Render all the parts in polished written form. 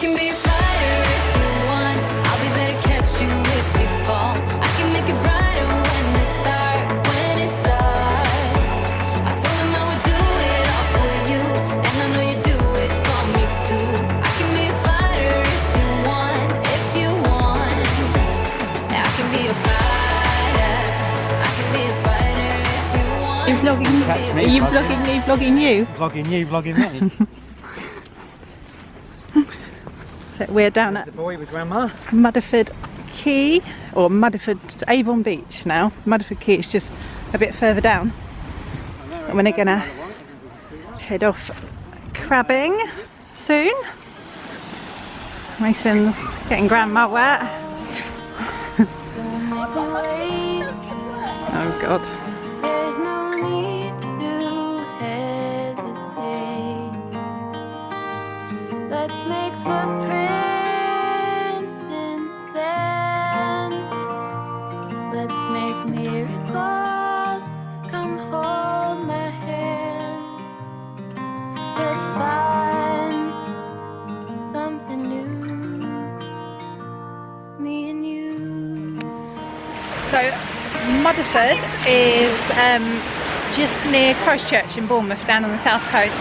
can be a fighter if you want. I'll be there to catch you if you fall. I can make it brighter when it's dark, when it's dark. I told them I would do it all for you, and I know you do it for me too. I can be a fighter if you want, if you want. I can be a fighter. I can be a fighter if you want. Are you vlogging? That's me Are you vlogging. vlogging me? Vlogging you? Vlogging you, vlogging me. So we're down at The boy with grandma. Mudeford Quay, or Mudeford Avon Beach now. Mudeford Quay is just a bit further down. And we're gonna head off crabbing soon. Mason's getting grandma wet. Don't make me wait. Oh God. There's no need to hesitate. Let's make footprints in sand. Let's make miracles. Come hold my hand. Let's find something new. Me and you. So Mudeford is just near Christchurch in Bournemouth, down on the south coast,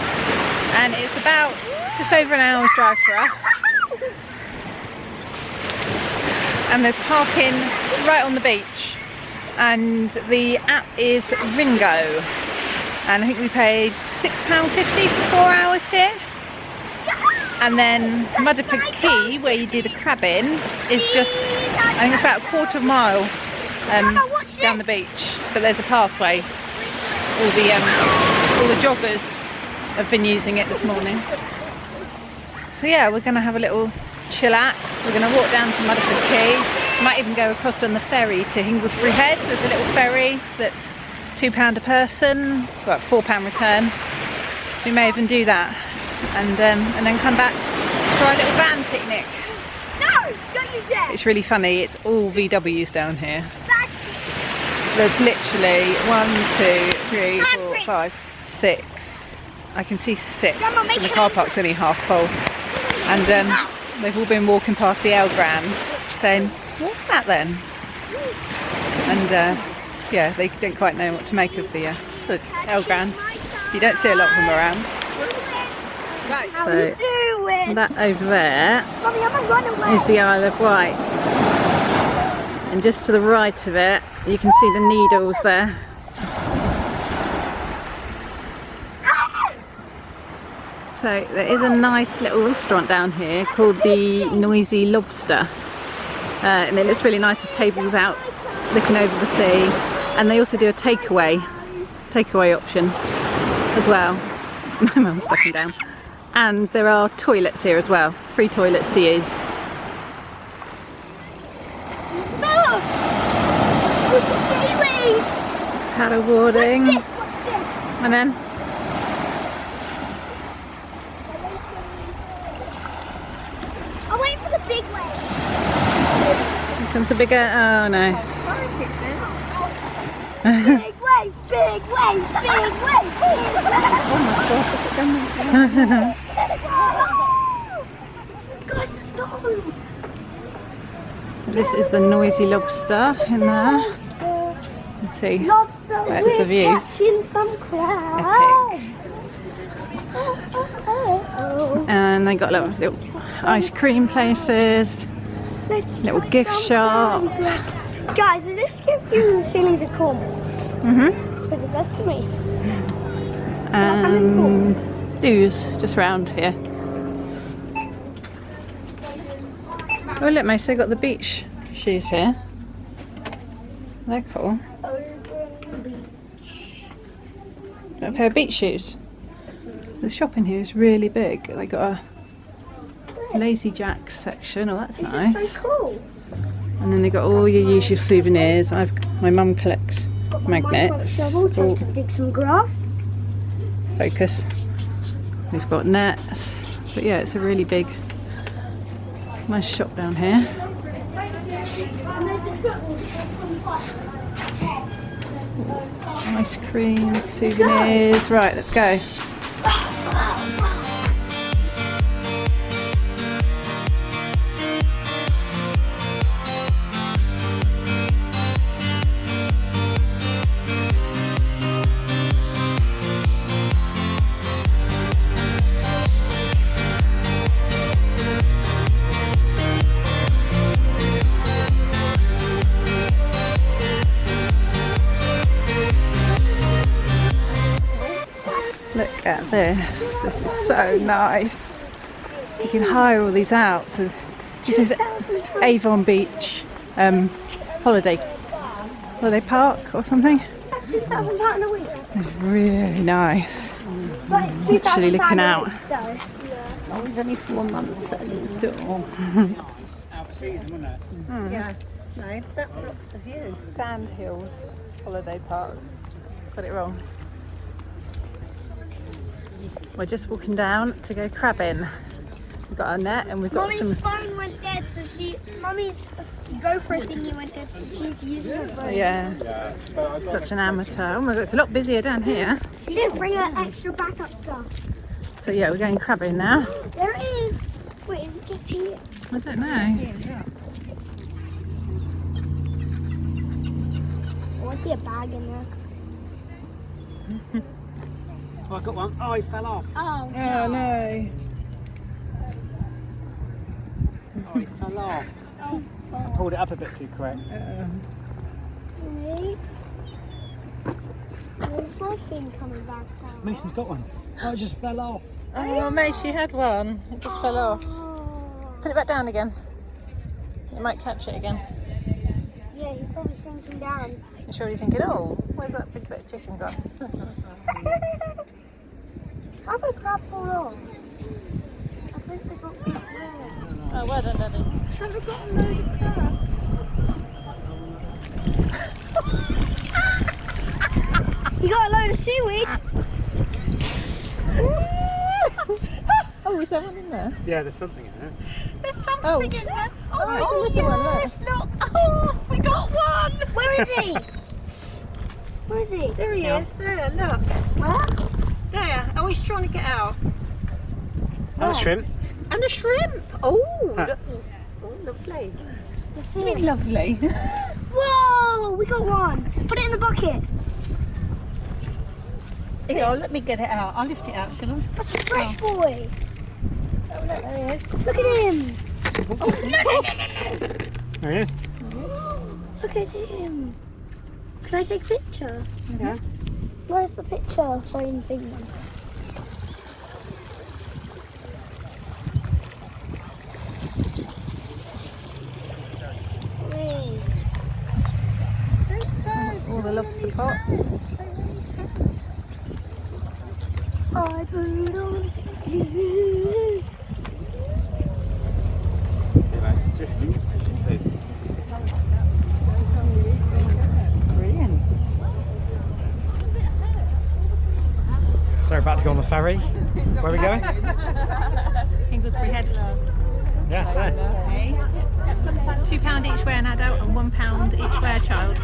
and it's about just over an hour's drive for us. And there's parking right on the beach, and the app is Ringo, and I think we paid £6.50 for 4 hours here. And then Mudeford Quay, where you do the crabbing, is just, I think it's about a quarter of a mile down the beach, but there's a pathway. All the joggers have been using it this morning. So yeah, we're going to have a little chillax. We're going to walk down to Mudeford Quay. Might even go across on the ferry to Hinglesbury Head. There's a little ferry that's £2 a person, well, £4 return. We may even do that, and then come back for our little van picnic. No, don't you dare! It's really funny. It's all VWs down here. There's literally 1, 2, 3, 4, 5, 6. I can see 6, and the car park's only half full. And they've all been walking past the Elgrand, saying, "What's that then?" And yeah, they don't quite know what to make of the Elgrand. You don't see a lot of them around. Right, so that over there is the Isle of Wight. And just to the right of it, you can see the Needles there. So there is a nice little restaurant down here called the Noisy Lobster. And it looks really nice. There's tables out looking over the sea. And they also do a takeaway option as well. My mum's ducking down. And there are toilets here as well. Free toilets to use. Paddle boarding. And then I'll wait for the big wave. here comes a bigger. Oh no. Big wave, big wave, big wave, big wave. God, no. This is the Noisy Lobster in there. Let's see. Lobster, Where's the views? catching some crabs. Epic. And they got a lot of little ice cream places, little gift shop. Guys, does this give you feelings of calm? Mhm. Because it does to me. And do's just round here. Oh look, Mace, they got the beach shoes here. They're cool. Got a pair of beach shoes. The shop in here is really big. They got a Lazy Jacks section. Oh, that's nice. This is so cool. And then they got all your usual souvenirs. My mum collects magnets. Shovel, Oh, to dig some grass. focus. We've got nets. But yeah, it's a really big, nice shop down here. Ice cream, souvenirs. Right, let's go. at this. This is so nice. You can hire all these out. So this is Avon Beach holiday park or something. £2,000 a week. Really nice. But it's Literally looking £2,000 a out. week, so. Oh, it's only 4 months at the door. Out of season, wasn't it? Yeah. No, that was the view. Sand Hills Holiday Park. Got it wrong. We're just walking down to go crabbing. We've got our net and we've got Mummy's some. phone went dead, so Mummy's GoPro thingy went dead, so she's using her phone. Yeah, such an amateur. Oh my god, it's a lot busier down here. She didn't bring her extra backup stuff. So yeah, we're going crabbing now. There is. Wait, is it just here? I don't know. Oh, I see a bag in there. Oh, I got one. Oh, he fell off. Oh, Oh no. Oh, he fell off. I pulled it up a bit too quick. Wait. There's my thing coming back down. Mason's got one. Oh, it just fell off. Oh, Mate, she had one. It just fell off. Oh. Put it back down again. You might catch it again. Yeah, he's probably sinking down. You're already thinking, oh, where's that big bit of chicken gone? How could a crab fall off? I think they got crab there. Oh, well done, Daddy. Trevor got a load of crabs. You got a load of seaweed? Oh, is there one in there? Yeah, there's something in it. There's something Oh. in there. Oh, it's a little one, look. Look. Oh, we got one. Where is he? Where is he? there he is. There, look. Where? There. Oh, he's trying to get out. Oh, a shrimp. And a shrimp. Oh, Huh. look. Oh, lovely. Let's Isn't it see. lovely? Whoa, we got one. Put it in the bucket. Here, let me get it out. I'll lift it out, shall I? That's a fresh boy. Oh, look, there he is. Look at him. There he is. Look at him. Can I take a picture? Yeah. Where's the picture frame thing? Hey. There's birds. All the lobster pots. I put on you. Brilliant. So, about to go on the ferry. Where are we going? Hinglesbury Head. Yeah, there. £2 each way an adult and £1 each way a child.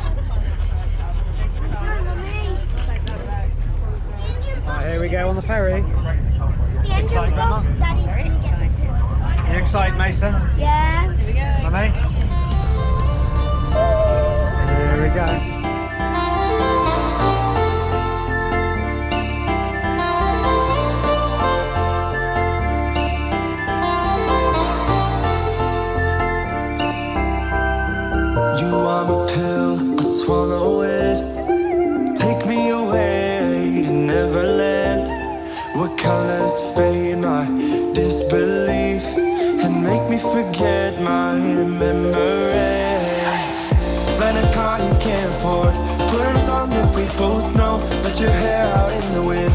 Right, here we go on the ferry. The engine Excited, Grandma? bus, Daddy's gonna get. You excited, Mason? Yeah. Here we go. Mummy? Here we go. You are my pill, I swallow it. Take me away to Neverland, where colors fade my disbelief and make me forget my memory. Rent a car you can't afford, put on a song that we both know. Let your hair out in the wind,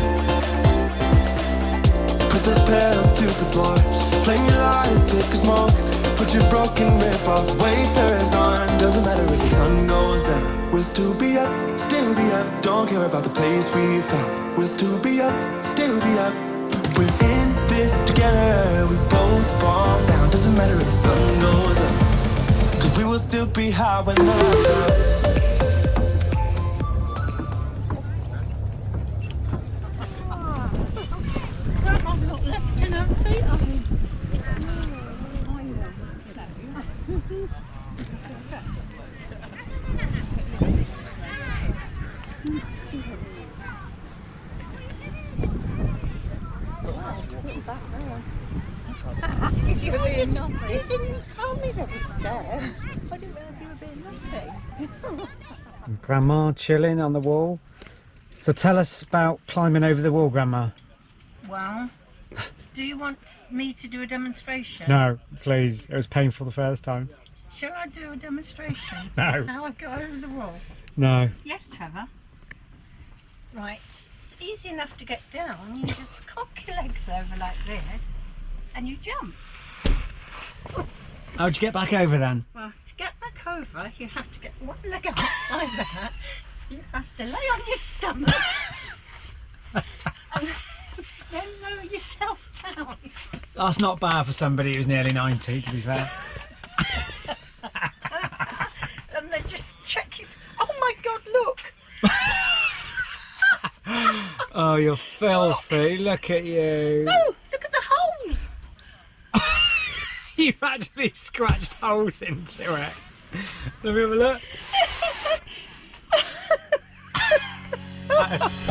put the pedal to the floor. Flame your light, take a smoke. Put your broken rip off, wafers on. Doesn't matter if the sun goes down, we'll still be up, still be up. Don't care about the place we found, we'll still be up, still be up. We're in this together, we both fall down. Doesn't matter if the sun goes up, cause we will still be high when the lights out. Grandma's not lifting her feet up. You were being naughty. You didn't tell me there was stairs. I didn't realise you were being naughty. Grandma chilling on the wall. So tell us about climbing over the wall, Grandma. well. Do you want me to do a demonstration? No, please. It was painful the first time. Shall I do a demonstration? No. How I go over the wall? No. Yes, Trevor. Right, it's easy enough to get down. You just cock your legs over like this and you jump. How'd you get back over then? Well, to get back over, you have to get one leg up like that. You have to lay on your stomach and then lower yourself down. That's not bad for somebody who's nearly 90, to be fair. And then just check his... Oh my God, look! Oh, you're filthy. Look at you. Oh, look at the holes! You've actually scratched holes into it. Let me have a look. That is